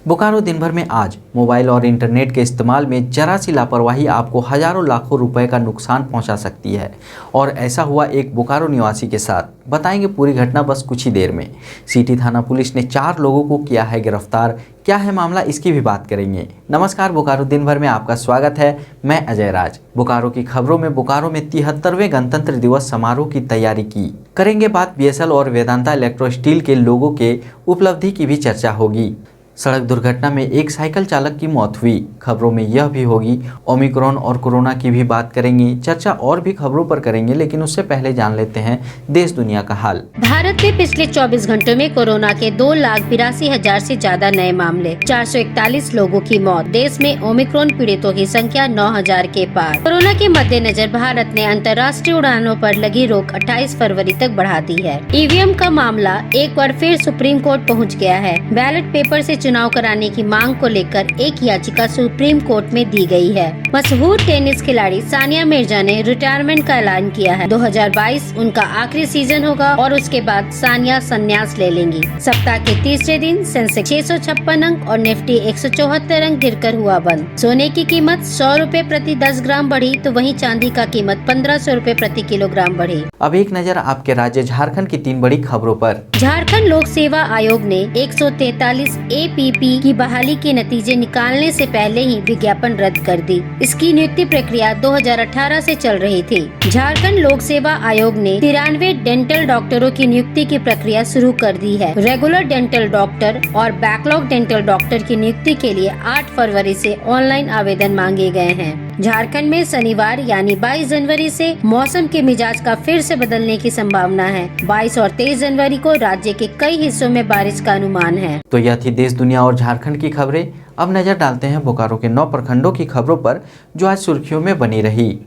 बोकारो दिन भर में आज मोबाइल और इंटरनेट के इस्तेमाल में जरा सी लापरवाही आपको हजारों लाखों रुपए का नुकसान पहुंचा सकती है। और ऐसा हुआ एक बोकारो निवासी के साथ। बताएंगे पूरी घटना बस कुछ ही देर में। सिटी थाना पुलिस ने 4 लोगों को किया है गिरफ्तार। क्या है मामला, इसकी भी बात करेंगे। नमस्कार, बोकारो दिन भर में आपका स्वागत है। मैं अजय राज। बोकारो की खबरों में बोकारो में 73वें गणतंत्र दिवस समारोह की तैयारी की करेंगे बात। बीएसएल और वेदांता इलेक्ट्रो स्टील के लोगों के उपलब्धि की भी चर्चा होगी। सड़क दुर्घटना में एक साइकिल चालक की मौत हुई, खबरों में यह भी होगी। ओमिक्रॉन और कोरोना की भी बात करेंगे। चर्चा और भी खबरों पर करेंगे, लेकिन उससे पहले जान लेते हैं देश दुनिया का हाल। भारत में पिछले 24 घंटों में कोरोना के 2,82,000 से ज्यादा नए मामले, 441 लोगों की मौत। देश में ओमिक्रॉन पीड़ितों की संख्या 9,000 के पार। कोरोना के मद्देनजर भारत ने अंतर्राष्ट्रीय उड़ानों पर लगी रोक 28 फरवरी तक बढ़ा दी है। ईवीएम का मामला एक बार फिर सुप्रीम कोर्ट पहुँच गया है। बैलेट पेपर से चुनाव कराने की मांग को लेकर एक याचिका सुप्रीम कोर्ट में दी गई है। मशहूर टेनिस खिलाड़ी सानिया मिर्जा ने रिटायरमेंट का ऐलान किया है। 2022 उनका आखिरी सीजन होगा और उसके बाद सानिया संन्यास ले लेंगी। सप्ताह के तीसरे दिन सेंसेक्स 656 अंक और निफ्टी 174 अंक गिरकर हुआ बंद। सोने की कीमत 100 रुपए प्रति 10 ग्राम बढ़ी, तो वहीं चांदी का कीमत 1500 रुपए प्रति किलोग्राम बढ़ी। अब एक नजर आपके राज्य झारखंड की 3 बड़ी खबरों पर। झारखंड लोक सेवा आयोग ने 143 एपीपी की बहाली के नतीजे निकालने से पहले ही विज्ञापन रद्द कर दी। इसकी नियुक्ति प्रक्रिया 2018 से चल रही थी। झारखंड लोक सेवा आयोग ने 93 डेंटल डॉक्टरों की नियुक्ति की प्रक्रिया शुरू कर दी है। रेगुलर डेंटल डॉक्टर और बैकलॉग डेंटल डॉक्टर की नियुक्ति के लिए 8 फरवरी से ऑनलाइन आवेदन मांगे गए हैं। झारखंड में शनिवार यानी 22 जनवरी से मौसम के मिजाज का फिर से बदलने की संभावना है। 22 और 23 जनवरी को राज्य के कई हिस्सों में बारिश का अनुमान है। तो यह थी देश दुनिया और झारखंड की खबरें। अब नजर डालते हैं बोकारो के 9 प्रखंडों की खबरों पर, जो आज सुर्खियों में बनी रही।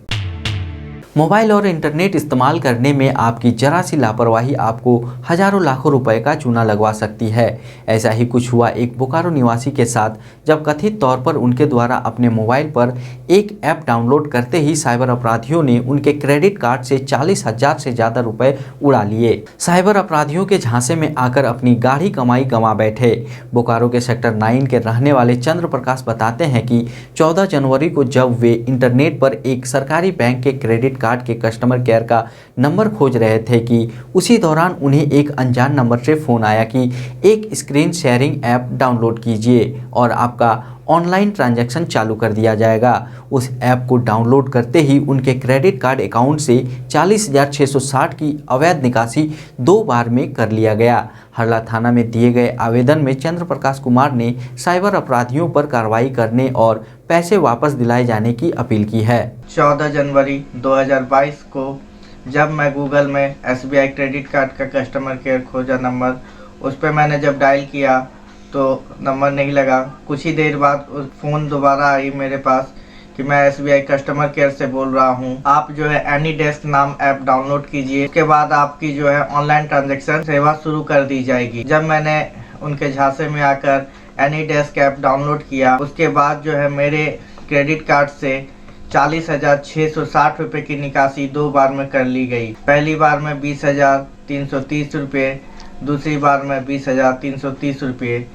मोबाइल और इंटरनेट इस्तेमाल करने में आपकी जरा सी लापरवाही आपको हजारों लाखों रुपए का चूना लगवा सकती है। ऐसा ही कुछ हुआ एक बोकारो निवासी के साथ, जब कथित तौर पर उनके द्वारा अपने मोबाइल पर एक ऐप डाउनलोड करते ही साइबर अपराधियों ने उनके क्रेडिट कार्ड से 40,000 से ज़्यादा रुपए उड़ा लिए। साइबर अपराधियों के झांसे में आकर अपनी गाढ़ी कमाई गंवा बैठे। बोकारो के सेक्टर 9 के रहने वाले चंद्र प्रकाश बताते हैं कि 14 जनवरी को जब वे इंटरनेट पर एक सरकारी बैंक के क्रेडिट कार्ड के कस्टमर केयर का नंबर खोज रहे थे कि उसी दौरान उन्हें एक अनजान नंबर से फोन आया कि एक स्क्रीन शेयरिंग ऐप डाउनलोड कीजिए और आपका ऑनलाइन ट्रांजैक्शन चालू कर दिया जाएगा। उस ऐप को डाउनलोड करते ही उनके क्रेडिट कार्ड अकाउंट से 40,660 की अवैध निकासी 2 बार में कर लिया गया। हरला थाना में दिए गए आवेदन में चंद्र प्रकाश कुमार ने साइबर अपराधियों पर कार्रवाई करने और पैसे वापस दिलाए जाने की अपील की है। 14 जनवरी 2022 को जब मैं गूगल में SBI क्रेडिट कार्ड का कस्टमर केयर खोजा नंबर, उस पर मैंने जब डायल किया तो नंबर नहीं लगा। कुछ ही देर बाद उस फ़ोन दोबारा आई मेरे पास कि मैं SBI कस्टमर केयर से बोल रहा हूं, आप जो है एनीडेस्क नाम ऐप डाउनलोड कीजिए, उसके बाद आपकी जो है ऑनलाइन ट्रांजैक्शन सेवा शुरू कर दी जाएगी। जब मैंने उनके झांसे में आकर एनीडेस्क ऐप डाउनलोड किया, उसके बाद जो है मेरे क्रेडिट कार्ड से 40,660 रुपये की निकासी 2 बार में कर ली गई। पहली बार में 20,330 रुपये, दूसरी बार में 20,330 रुपये।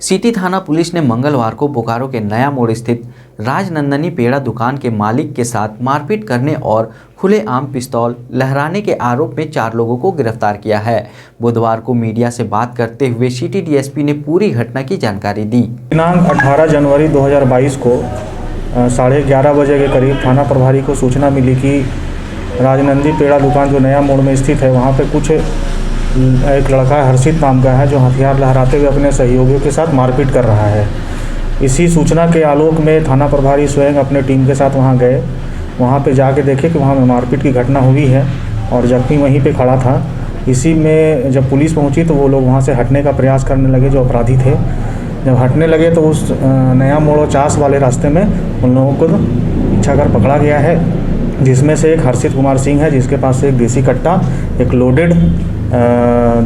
सिटी थाना पुलिस ने मंगलवार को बोकारो के नया मोड़ स्थित राजनंदनी पेड़ा दुकान के मालिक के साथ मारपीट करने और खुलेआम पिस्तौल लहराने के आरोप में 4 लोगों को गिरफ्तार किया है। बुधवार को मीडिया से बात करते हुए सिटी डीएसपी ने पूरी घटना की जानकारी दी। दिनांक 18 जनवरी 2022 को 11:30 बजे के करीब थाना प्रभारी को सूचना मिली कि राजनंदी पेड़ा दुकान जो नया मोड़ में स्थित है, वहाँ पे कुछ एक लड़का हर्षित नाम का है जो हथियार लहराते हुए अपने सहयोगियों के साथ मारपीट कर रहा है। इसी सूचना के आलोक में थाना प्रभारी स्वयं अपने टीम के साथ वहां गए। वहां पे जाके देखे कि वहां मारपीट की घटना हुई है और जख्मी वहीं पे खड़ा था। इसी में जब पुलिस पहुंची तो वो लोग वहां से हटने का प्रयास करने लगे, जो अपराधी थे। जब हटने लगे तो उस नया मोड़ चास वाले रास्ते में उन लोगों को पीछा कर पकड़ा गया है, जिसमें से एक हर्षित कुमार सिंह है, जिसके पास से एक देसी कट्टा, एक लोडेड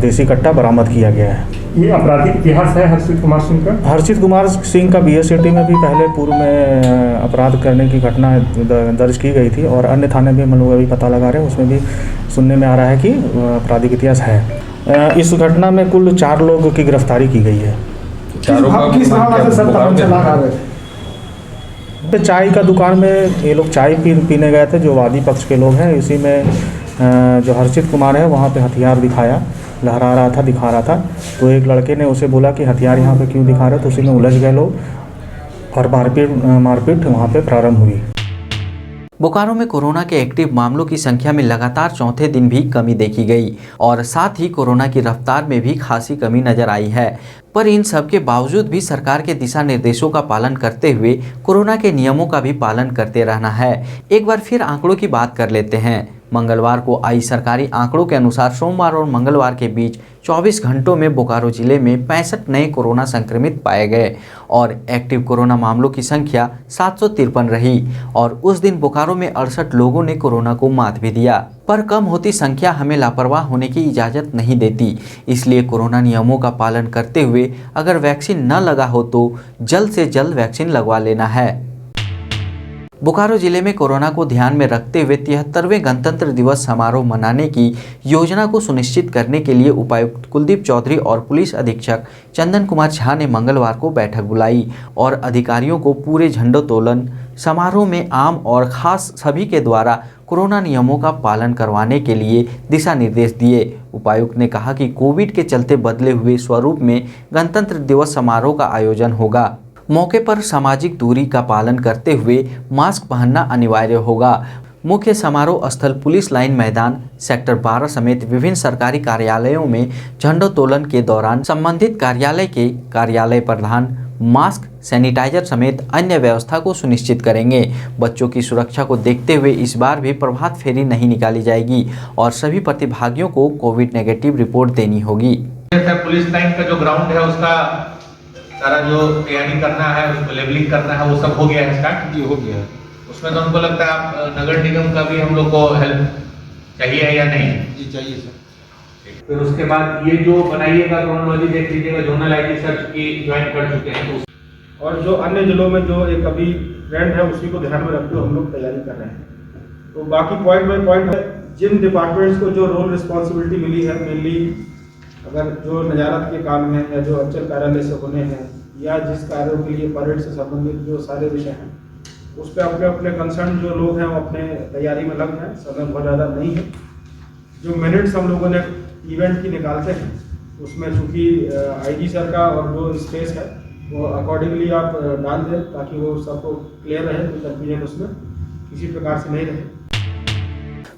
देसी कट्टा बरामद किया गया है। ये आपराधिक इतिहास है हर्षित कुमार सिंह का। हर्षित कुमार सिंह का BSCT में भी पहले पूर्व में अपराध करने की घटना दर्ज की गई थी और अन्य थाने भी हम लोग अभी पता लगा रहे हैं, उसमें भी सुनने में आ रहा है कि आपराधिक इतिहास है। इस घटना में कुल 4 लोगों की गिरफ्तारी की गई है। चारों का किस भावना से सर तमन चला रहे थे? पे चाय का दुकान में ये लोग चाय पीने गए थे, जो वादी पक्ष के लोग हैं। इसी में जो हर्षित कुमार है वहाँ पे हथियार दिखाया, लहरा रहा था, दिखा रहा था। तो एक लड़के ने उसे बोला कि हथियार यहाँ पे क्यों दिखा रहे हो, तो उसी में उलझ गए लोग और मारपीट वहाँ पे प्रारंभ हुई। बोकारो में कोरोना के एक्टिव मामलों की संख्या में लगातार चौथे दिन भी कमी देखी गई और साथ ही कोरोना की रफ्तार में भी खासी कमी नजर आई है। पर इन सब के बावजूद भी सरकार के दिशा निर्देशों का पालन करते हुए कोरोना के नियमों का भी पालन करते रहना है। एक बार फिर आंकड़ों की बात कर लेते हैं। मंगलवार को आई सरकारी आंकड़ों के अनुसार सोमवार और मंगलवार के बीच 24 घंटों में बोकारो जिले में 65 नए कोरोना संक्रमित पाए गए और एक्टिव कोरोना मामलों की संख्या 753 रही और उस दिन बोकारो में 68 लोगों ने कोरोना को मात भी दिया। पर कम होती संख्या हमें लापरवाह होने की इजाज़त नहीं देती, इसलिए कोरोना नियमों का पालन करते हुए अगर वैक्सीन न लगा हो तो जल्द से जल्द वैक्सीन लगवा लेना है। बोकारो जिले में कोरोना को ध्यान में रखते हुए 73वें गणतंत्र दिवस समारोह मनाने की योजना को सुनिश्चित करने के लिए उपायुक्त कुलदीप चौधरी और पुलिस अधीक्षक चंदन कुमार झा ने मंगलवार को बैठक बुलाई और अधिकारियों को पूरे झंडोत्तोलन समारोह में आम और खास सभी के द्वारा कोरोना नियमों का पालन करवाने के लिए दिशा निर्देश दिए। उपायुक्त ने कहा कि कोविड के चलते बदले हुए स्वरूप में गणतंत्र दिवस समारोह का आयोजन होगा। मौके पर सामाजिक दूरी का पालन करते हुए मास्क पहनना अनिवार्य होगा। मुख्य समारोह स्थल पुलिस लाइन मैदान सेक्टर 12 समेत विभिन्न सरकारी कार्यालयों में झंडोत्तोलन के दौरान संबंधित कार्यालय के कार्यालय प्रधान मास्क, सैनिटाइजर समेत अन्य व्यवस्था को सुनिश्चित करेंगे। बच्चों की सुरक्षा को देखते हुए इस बार भी प्रभात फेरी नहीं निकाली जाएगी और सभी प्रतिभागियों को कोविड नेगेटिव रिपोर्ट देनी होगी। पुलिस लाइन का जो ग्राउंड है उसका सारा जो तैयारी करना है, उसको लेवलिंग करना है, वो सब हो गया है स्टार्ट? जी हो गया है। उसमें तो हमको लगता है आप नगर निगम का भी हम लोग को हेल्प चाहिए या नहीं? जी चाहिए सर। फिर उसके बाद ये जो बनाइएगा क्रोनोलॉजी देख लीजिएगा, जोनल आईडी सर्च की ज्वाइन कर चुके हैं तो और जो अन्य जिलों में जो एक अभी ट्रेंड है उसी को ध्यान में रखते हुए हम लोग तैयारी कर रहे हैं। तो बाकी पॉइंट बाई पॉइंट है, जिन डिपार्टमेंट्स को जो रोल रिस्पॉन्सिबिलिटी मिली है, मेनली अगर जो नजारत के काम हैं या जो अंचल कार्यालय से होने हैं या जिस कार्यों के लिए परेड से संबंधित जो सारे विषय हैं, उस पर अपने अपने कंसर्न जो लोग हैं वो अपने तैयारी में लग हैं। समय बहुत ज़्यादा नहीं है। जो मिनट्स हम लोगों ने इवेंट की निकालते हैं उसमें चूँकि आईजी सर का और जो स्पेस है वो अकॉर्डिंगली आप डाल दें ताकि वो सबको क्लियर रहे, कोई कंफ्यूजन उसमें किसी प्रकार से नहीं रहे।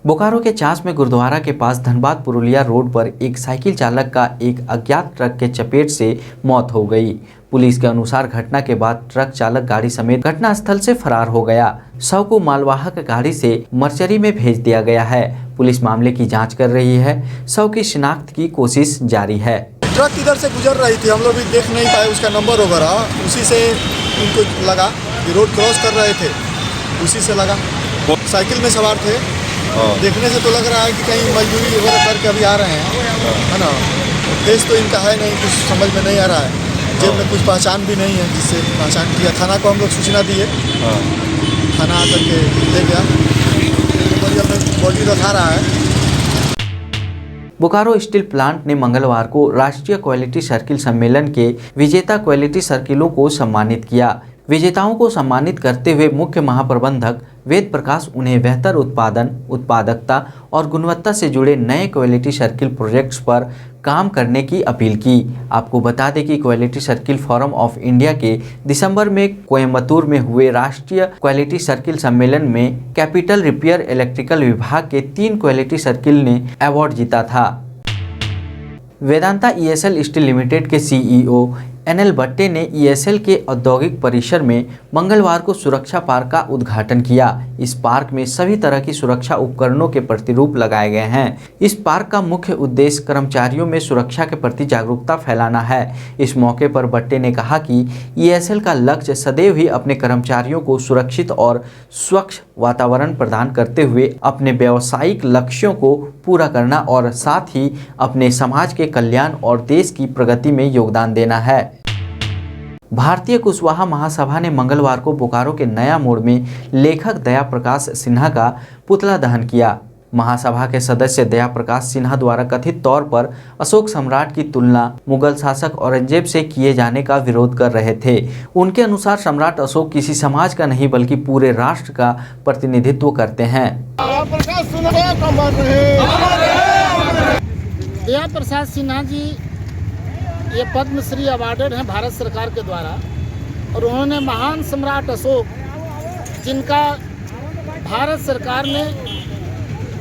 बोकारो के चास में गुरुद्वारा के पास धनबाद पुरुलिया रोड पर एक साइकिल चालक का एक अज्ञात ट्रक के चपेट से मौत हो गई। पुलिस के अनुसार घटना के बाद ट्रक चालक गाड़ी समेत घटनास्थल से फरार हो गया। शव को मालवाहक गाड़ी से मर्चरी में भेज दिया गया है। पुलिस मामले की जांच कर रही है। शव की शिनाख्त की कोशिश जारी है। ट्रक इधर से गुजर रही थी, हम लोग भी देख नहीं पाए उसका नंबर वगैरह, उसी से उनको लगा कि रोड क्रॉस कर रहे थे, उसी से लगा। साइकिल में सवार थे। देखने से तो लग रहा है कि कहीं मजदूरी वगैरह करके अभी आ रहे हैं, है ना। फेस तो इनका है नहीं, कुछ समझ में नहीं आ रहा है। जेब में कुछ पहचान भी नहीं है जिससे पहचान किया। थाना को हम लोग सूचना दिए, थाना आकर के ले गया, बॉडी रखा रहा है। बोकारो स्टील प्लांट ने मंगलवार को राष्ट्रीय क्वालिटी सर्किल सम्मेलन के विजेता क्वालिटी सर्किलों को सम्मानित किया। विजेताओं को सम्मानित करते हुए मुख्य महाप्रबंधक वेद प्रकाश उन्हें बेहतर उत्पादन, उत्पादकता और गुणवत्ता से जुड़े नए क्वालिटी सर्किल प्रोजेक्ट्स पर काम करने की अपील की। आपको बता दें कि quality circle forum of India के दिसंबर में कोयम्बतूर में हुए राष्ट्रीय क्वालिटी सर्किल सम्मेलन में कैपिटल रिपेयर इलेक्ट्रिकल विभाग के 3 क्वालिटी सर्किल ने अवार्ड जीता था। वेदांता ईएसएल स्टील लिमिटेड के सीईओ एनएल भट्टे ने ईएसएल के औद्योगिक परिसर में मंगलवार को सुरक्षा पार्क का उद्घाटन किया। इस पार्क में सभी तरह की सुरक्षा उपकरणों के प्रतिरूप लगाए गए हैं। इस पार्क का मुख्य उद्देश्य कर्मचारियों में सुरक्षा के प्रति जागरूकता फैलाना है। इस मौके पर भट्टे ने कहा कि ईएसएल का लक्ष्य सदैव ही अपने कर्मचारियों को सुरक्षित और स्वच्छ वातावरण प्रदान करते हुए अपने व्यावसायिक लक्ष्यों को पूरा करना और साथ ही अपने समाज के कल्याण और देश की प्रगति में योगदान देना है। भारतीय कुशवाहा महासभा ने मंगलवार को बोकारो के नया मोड़ में लेखक दया प्रकाश सिन्हा का पुतला दहन किया। महासभा के सदस्य दया प्रकाश सिन्हा द्वारा कथित तौर पर अशोक सम्राट की तुलना मुगल शासक औरंगजेब से किए जाने का विरोध कर रहे थे। उनके अनुसार सम्राट अशोक किसी समाज का नहीं बल्कि पूरे राष्ट्र का प्रतिनिधित्व करते हैं। दया प्रसाद सिन्हा जी ये पद्मश्री अवार्डेड हैं भारत सरकार के द्वारा, और उन्होंने महान सम्राट अशोक, जिनका भारत सरकार ने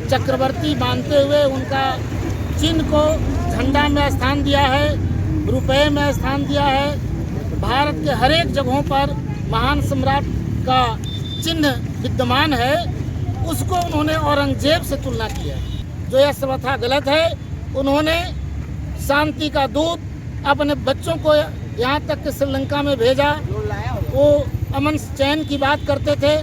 चक्रवर्ती मानते हुए उनका चिन्ह को झंडा में स्थान दिया है, रुपए में स्थान दिया है, भारत के हर एक जगहों पर महान सम्राट का चिन्ह विद्यमान है, उसको उन्होंने औरंगजेब से तुलना की है, जो यह सर्वथा गलत है। उन्होंने शांति का दूत अपने बच्चों को यहाँ तक कि श्रीलंका में भेजा, वो अमन चैन की बात करते थे।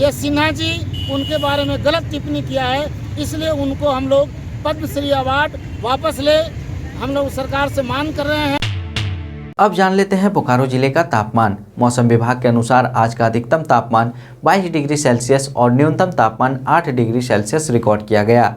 ये सिन्हा जी उनके बारे में गलत टिप्पणी किया है, इसलिए उनको हम लोग पद्मश्री अवार्ड वापस ले हम लोग सरकार से मांग कर रहे हैं। अब जान लेते हैं बोकारो जिले का तापमान। मौसम विभाग के अनुसार आज का अधिकतम तापमान 22 डिग्री सेल्सियस और न्यूनतम तापमान 8 डिग्री सेल्सियस रिकॉर्ड किया गया।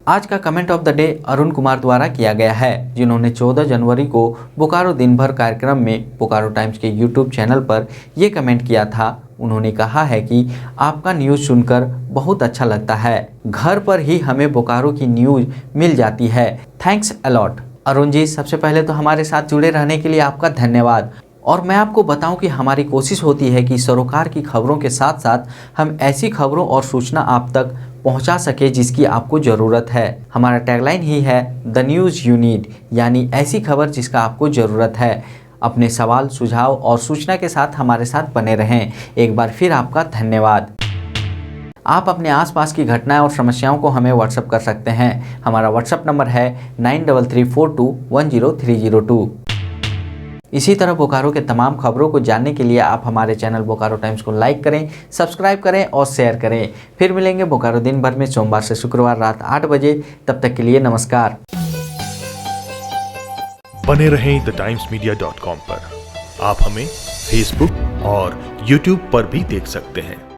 आज का comment of the day Arun Kumar द्वारा किया गया है, जिन्होंने 14 जनवरी को बोकारो दिन भर कार्यक्रम में बोकारो टाइम्स के यूट्यूब चैनल पर ये कमेंट किया था। उन्होंने कहा है कि आपका न्यूज़ सुनकर बहुत अच्छा लगता है, घर पर ही हमें बोकारो की न्यूज़ मिल जाती है। Thanks a lot. अरुण जी, सबसे पहले तो हमारे साथ जुड़े रहने के लिए आपका धन्यवाद। और मैं आपको बताऊं कि हमारी कोशिश होती है कि सरोकार की खबरों के साथ साथ हम ऐसी खबरों और सूचना आप तक पहुंचा सके जिसकी आपको ज़रूरत है। हमारा टैगलाइन ही है द न्यूज़ यू नीड, यानी ऐसी खबर जिसका आपको ज़रूरत है। अपने सवाल, सुझाव और सूचना के साथ हमारे साथ बने रहें। एक बार फिर आपका धन्यवाद। आप अपने आसपास की घटनाएं और समस्याओं को हमें व्हाट्सएप कर सकते हैं। हमारा व्हाट्सएप नंबर है 9334210302। इसी तरह बोकारो के तमाम खबरों को जानने के लिए आप हमारे चैनल बोकारो टाइम्स को लाइक करें, सब्सक्राइब करें और शेयर करें। फिर मिलेंगे बोकारो दिन भर में सोमवार से शुक्रवार रात 8 बजे। तब तक के लिए नमस्कार। बने रहें thetimesmedia.com पर। आप हमें फेसबुक और यूट्यूब पर भी देख सकते हैं।